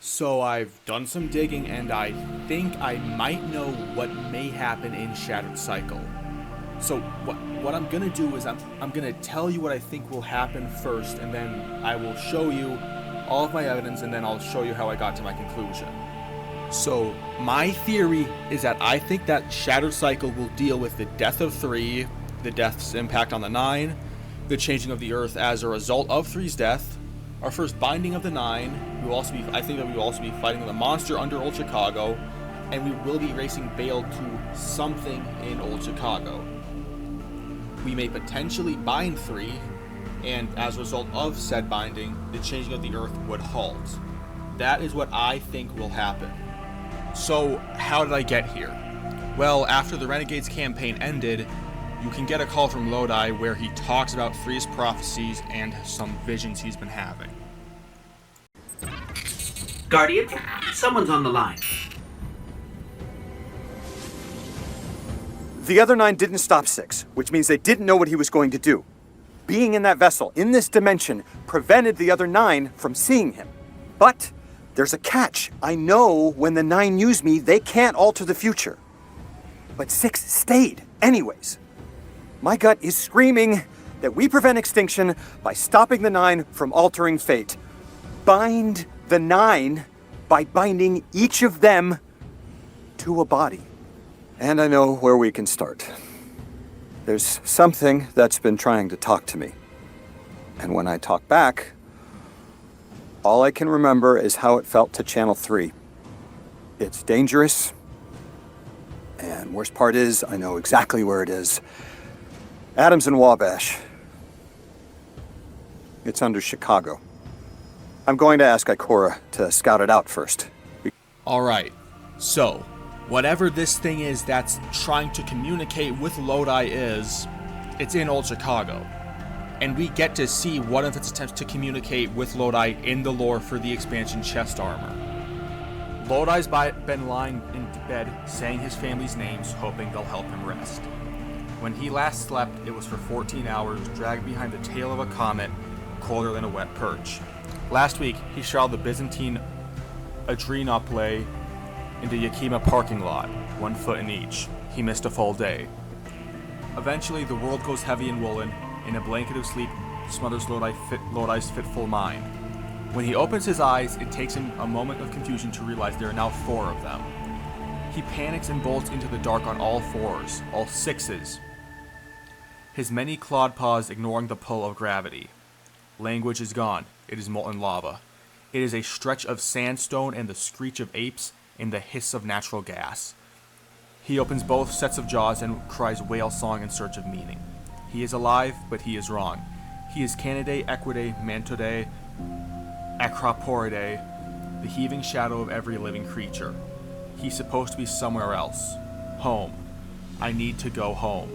So I've done some digging and I think I might know what may happen in Shattered Cycle. So what I'm gonna do is I'm gonna tell you what I think will happen first, and then I will show you all of my evidence, and then I'll show you how I got to my conclusion. So my theory is that I think that Shattered Cycle will deal with the death of 3, the death's impact on the 9, the changing of the Earth as a result of 3's death, our first binding of the 9. I think that we will also be fighting the monster under Old Chicago, and we will be racing Bale to something in Old Chicago. We may potentially bind 3, and as a result of said binding, the changing of the Earth would halt. That is what I think will happen. So, how did I get here? Well, after the Renegades campaign ended, you can get a call from Lodi where he talks about 3's prophecies and some visions he's been having. Guardian, someone's on the line. The other 9 didn't stop 6, which means they didn't know what he was going to do. Being in that vessel, in this dimension, prevented the other 9 from seeing him. But there's a catch. I know when the 9 use me, they can't alter the future. But 6 stayed, anyways. My gut is screaming that we prevent extinction by stopping the 9 from altering fate. Bind the 9 by binding each of them to a body. And I know where we can start. There's something that's been trying to talk to me. And when I talk back, all I can remember is how it felt to channel 3. It's dangerous. And worst part is, I know exactly where it is. Adams and Wabash. It's under Chicago. I'm going to ask Ikora to scout it out first. Alright, so whatever this thing is that's trying to communicate with Lodi is, it's in Old Chicago. And we get to see one of its attempts to communicate with Lodi in the lore for the expansion chest armor. Lodi's been lying in bed saying his family's names, hoping they'll help him rest. When he last slept, it was for 14 hours, dragged behind the tail of a comet, colder than a wet perch. Last week, he shrouded the Byzantine Adrenople into Yakima parking lot, 1 foot in each. He missed a full day. Eventually, the world goes heavy and woolen, and a blanket of sleep smothers Lodi's fitful mind. When he opens his eyes, it takes him a moment of confusion to realize there are now 4 of them. He panics and bolts into the dark on all 4s, all 6s. His many clawed paws ignoring the pull of gravity. Language is gone. It is molten lava. It is a stretch of sandstone and the screech of apes and the hiss of natural gas. He opens both sets of jaws and cries whale song in search of meaning. He is alive, but he is wrong. He is Canidae, Equidae, Mantidae, Acroporidae, the heaving shadow of every living creature. He's supposed to be somewhere else. Home. I need to go home.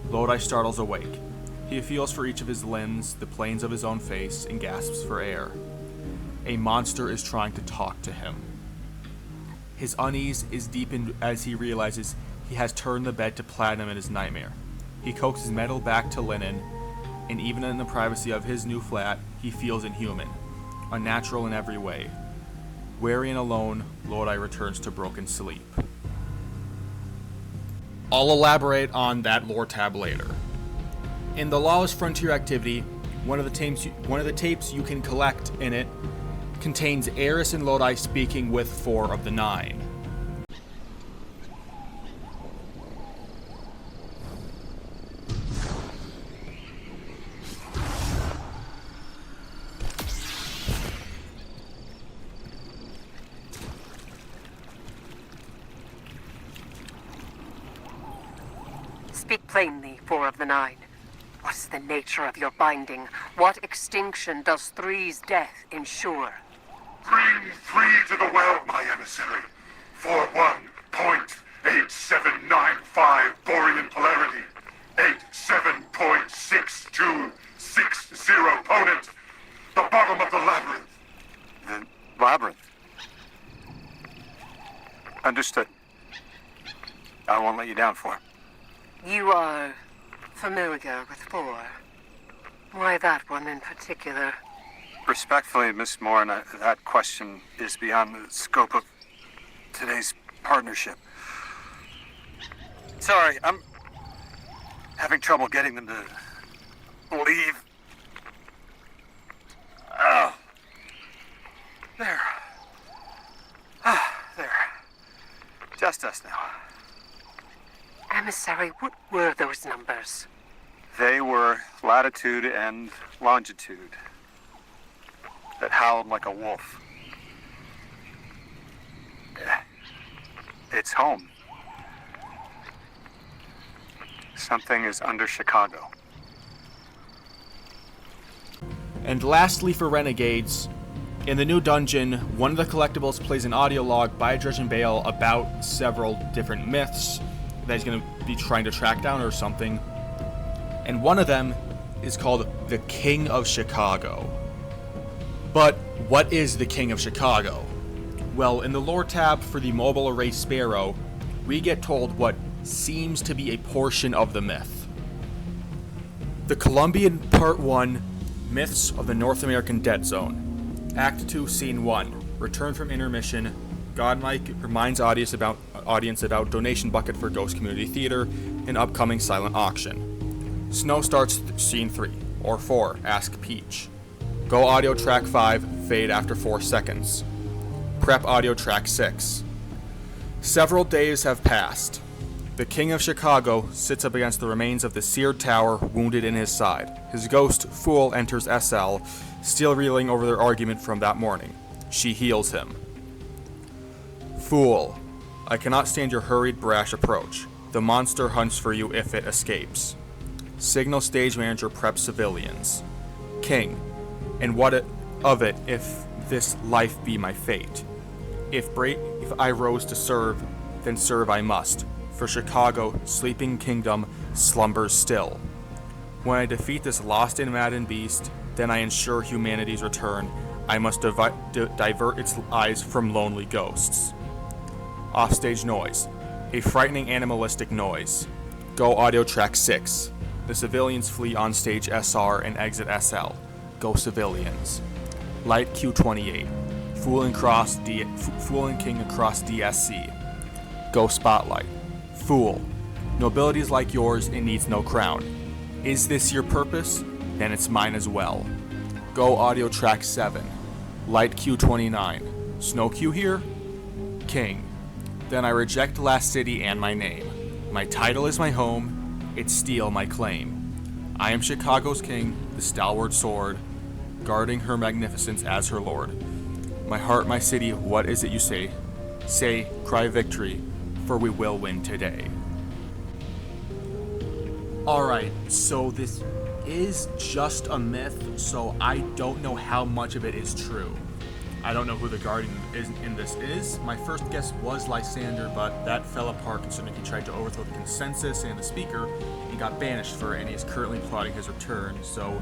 Lodi startles awake. He feels for each of his limbs, the planes of his own face, and gasps for air. A monster is trying to talk to him. His unease is deepened as he realizes he has turned the bed to platinum in his nightmare. He coaxes metal back to linen, and even in the privacy of his new flat, he feels inhuman, unnatural in every way. Weary and alone, Lodi returns to broken sleep. I'll elaborate on that lore tab later. In the Lawless Frontier activity, one of the tapes you can collect in it contains Eris and Lodi speaking with 4 of the 9. Speak plainly, 4 of the 9. What is the nature of your binding? What extinction does 3's death ensure? Bring 3 to the well, my emissary. 41.8795 borean polarity. 87.6260 opponent. The bottom of the labyrinth. The labyrinth. Understood. I won't let you down, 4. You are familiar with 4. Why that one in particular? Respectfully, Miss Moore, that question is beyond the scope of today's partnership. Sorry, I'm having trouble getting them to leave. Oh. There. There. Just us now. Emissary, what were those numbers? They were latitude and longitude that howled like a wolf. It's home. Something is under Chicago. And lastly for Renegades, in the new dungeon, one of the collectibles plays an audio log by Dredge and Bale about several different myths that he's going to be trying to track down or something. And one of them is called the King of Chicago. But what is the King of Chicago? Well, in the lore tab for the mobile array Sparrow, we get told what seems to be a portion of the myth. The Columbian Part 1, Myths of the North American Dead Zone. Act 2, Scene 1. Return from intermission. Godmike reminds audience about donation bucket for Ghost Community Theater and upcoming silent auction. Snow starts Scene 3. Or 4. Ask Peach. Go audio track 5. Fade after 4 seconds. Prep audio track 6. Several days have passed. The King of Chicago sits up against the remains of the seared tower, wounded in his side. His ghost, Fool, enters SL, still reeling over their argument from that morning. She heals him. Fool, I cannot stand your hurried, brash approach. The monster hunts for you if it escapes. Signal stage manager preps civilians. King, and what of it if this life be my fate? If I rose to serve, then serve I must. For Chicago, sleeping kingdom, slumbers still. When I defeat this lost and maddened beast, then I ensure humanity's return. I must divert its eyes from lonely ghosts. Offstage noise. A frightening animalistic noise. Go audio track 6. The civilians flee on stage SR and exit SL. Go civilians. Light Q28. Fool and King across DSC. Go spotlight. Fool. Nobility's like yours, it needs no crown. Is this your purpose? Then it's mine as well. Go audio track 7. Light Q29. Snow Q here? King. Then I reject Last City and my name. My title is my home, it's steel my claim. I am Chicago's king, the stalwart sword, guarding her magnificence as her lord. My heart, my city, what is it you say? Say, cry victory, for we will win today. Alright, so this is just a myth, so I don't know how much of it is true. I don't know who the guardian in this is. My first guess was Lysander, but that fell apart considering he tried to overthrow the consensus and the speaker and got banished for it, and he is currently plotting his return, so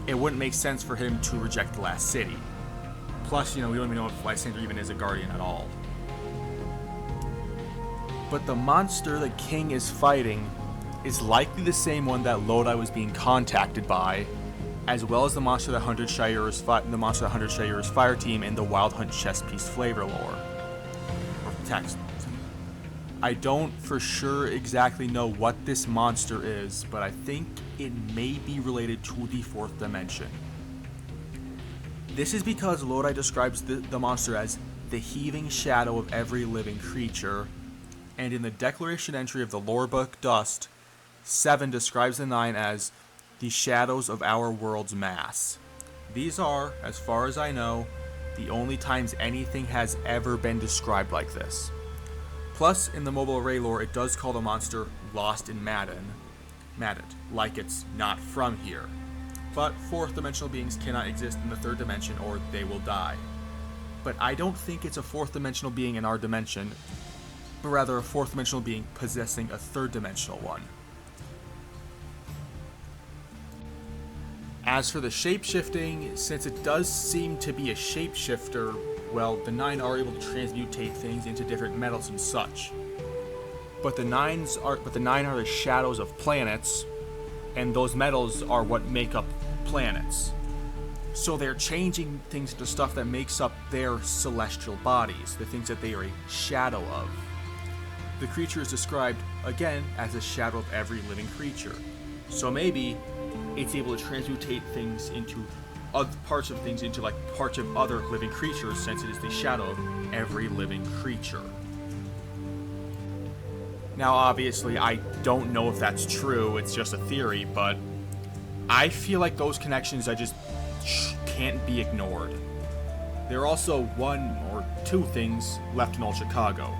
it wouldn't make sense for him to reject the last city. Plus, we don't even know if Lysander even is a guardian at all. But the monster the king is fighting is likely the same one that Lodi was being contacted by, as well as the monster that hunted Shire's fire team in the Wild Hunt chess piece flavor lore. Or text. I don't for sure exactly know what this monster is, but I think it may be related to the fourth dimension. This is because Lodi describes the monster as the heaving shadow of every living creature, and in the declaration entry of the lore book Dust, 7 describes the 9 as the shadows of our world's mass. These are, as far as I know, the only times anything has ever been described like this. Plus, in the mobile array lore, it does call the monster lost in Madden, like it's not from here. But fourth dimensional beings cannot exist in the third dimension or they will die. But I don't think it's a fourth dimensional being in our dimension, but rather a fourth dimensional being possessing a third dimensional one. As for the shape-shifting, since it does seem to be a shapeshifter, well, the 9 are able to transmutate things into different metals and such. But the 9 are the shadows of planets, and those metals are what make up planets. So they're changing things into stuff that makes up their celestial bodies, the things that they are a shadow of. The creature is described, again, as a shadow of every living creature. So maybe it's able to transmutate things into other parts of things into like parts of other living creatures, since it is the shadow of every living creature. Now, obviously, I don't know if that's true, it's just a theory, but I feel like those connections just can't be ignored. There are also one or two things left in Old Chicago.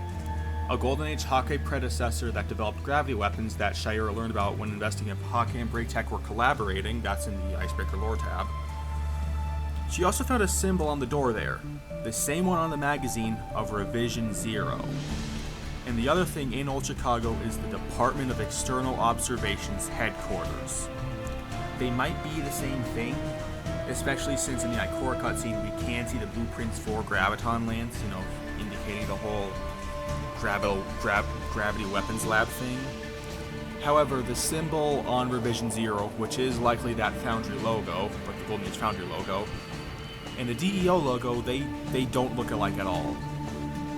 A Golden Age Hawkeye predecessor that developed gravity weapons that Shira learned about when investigating if Hawkeye and Braytech were collaborating, that's in the Icebreaker lore tab. She also found a symbol on the door there, the same one on the magazine of Revision 0. And the other thing in Old Chicago is the Department of External Observation's headquarters. They might be the same thing, especially since in the Ikora cutscene we can see the blueprints for Graviton Lance, indicating the whole gravity weapons lab thing. However, the symbol on Revision 0, which is likely that Foundry logo, like the Golden Age Foundry logo, and the DEO logo, they don't look alike at all.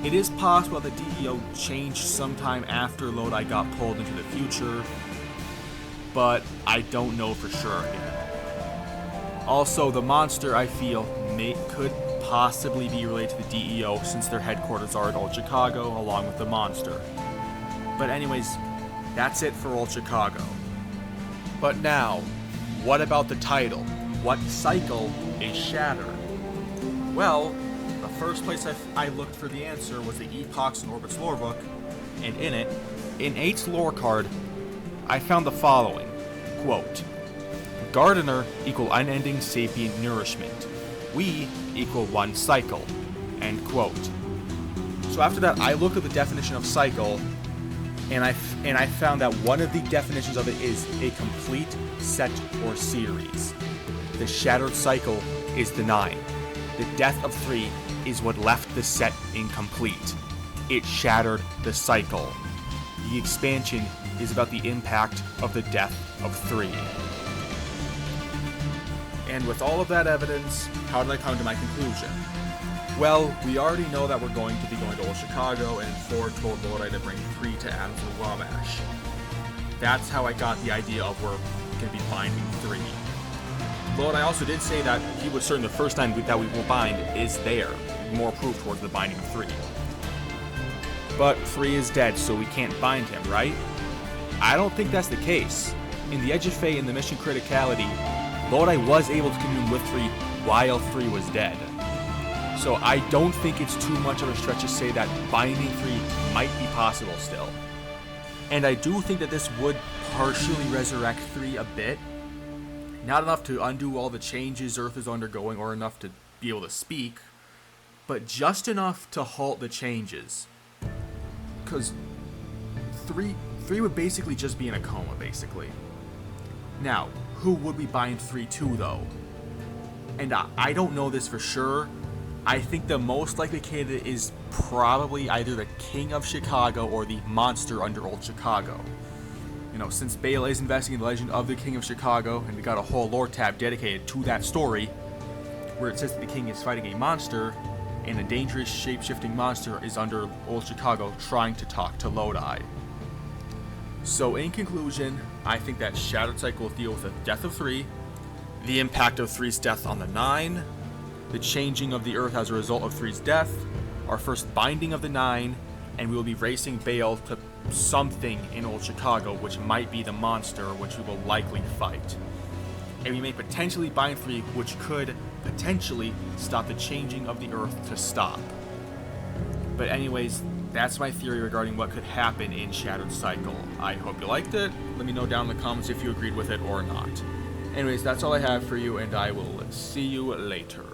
It is possible that the DEO changed sometime after Lodi got pulled into the future, but I don't know for sure again. Also, the monster, I feel, could possibly be related to the DEO since their headquarters are in Old Chicago, along with the monster. But anyways, that's it for Old Chicago. But now, what about the title? What cycle is Shattered? Well, the first place I looked for the answer was the Epochs and Orbits lore book, and in it, in 8's lore card, I found the following, quote, Gardener equal unending sapient nourishment. We equal one cycle, end quote. So after that, I looked at the definition of cycle, and I found that one of the definitions of it is a complete set or series. The shattered cycle is the 9. The death of 3 is what left the set incomplete. It shattered the cycle. The expansion is about the impact of the death of 3. And with all of that evidence, how did I come to my conclusion? Well, we already know that we're going to be going to Old Chicago, and 4 told Lodi to bring 3 to Adams and Wabash. That's how I got the idea of we're going to be binding 3. Lodi also did say that he was certain the first time that we will bind is there, more proof towards the binding of 3. But 3 is dead, so we can't bind him, right? I don't think that's the case. In the Edge of Fate and the Mission Criticality, Lodi was able to commune with 3 while 3 was dead. So I don't think it's too much of a stretch to say that binding 3 might be possible still. And I do think that this would partially resurrect 3 a bit. Not enough to undo all the changes Earth is undergoing or enough to be able to speak, but just enough to halt the changes. Because 3 would basically just be in a coma, basically. Now, who would we bind 3 to, though? And I don't know this for sure. I think the most likely candidate is probably either the King of Chicago or the monster under Old Chicago. Since Bale is investigating the legend of the King of Chicago, and we got a whole lore tab dedicated to that story, where it says that the king is fighting a monster, and a dangerous shape-shifting monster is under Old Chicago trying to talk to Lodi. So in conclusion, I think that Shattered Cycle will deal with the death of 3, the impact of 3's death on the 9, the changing of the Earth as a result of 3's death, our first binding of the 9, and we will be racing Bale to something in Old Chicago, which might be the monster, which we will likely fight. And we may potentially bind 3, which could potentially stop the changing of the Earth to stop. But anyways, that's my theory regarding what could happen in Shattered Cycle. I hope you liked it. Let me know down in the comments if you agreed with it or not. Anyways, that's all I have for you, and I will see you later.